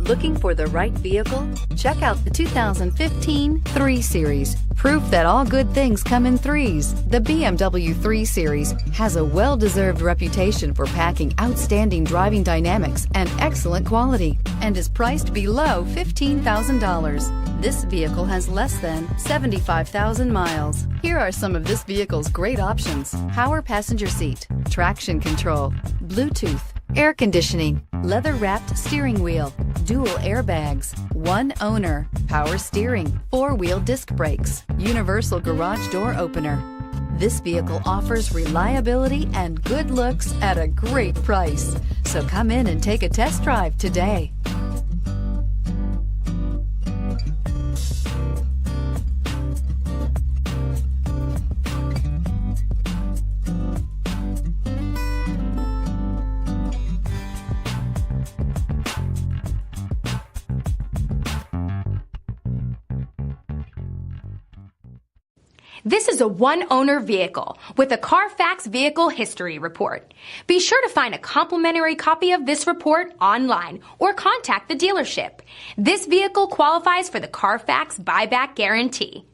Looking for the right vehicle? Check out the 2015 3 Series. Proof that all good things come in threes. The BMW 3 Series has a well-deserved reputation for packing outstanding driving dynamics and excellent quality, and is priced below $15,000. This vehicle has less than 75,000 miles. Here are some of this vehicle's great options: power passenger seat, traction control, Bluetooth, air conditioning, leather-wrapped steering wheel, dual airbags, one owner, power steering, four-wheel disc brakes, universal garage door opener. This vehicle offers reliability and good looks at a great price. So come in and take a test drive today. This is a one-owner vehicle with a CARFAX Vehicle History Report. Be sure to find a complimentary copy of this report online or contact the dealership. This vehicle qualifies for the CARFAX Buyback Guarantee.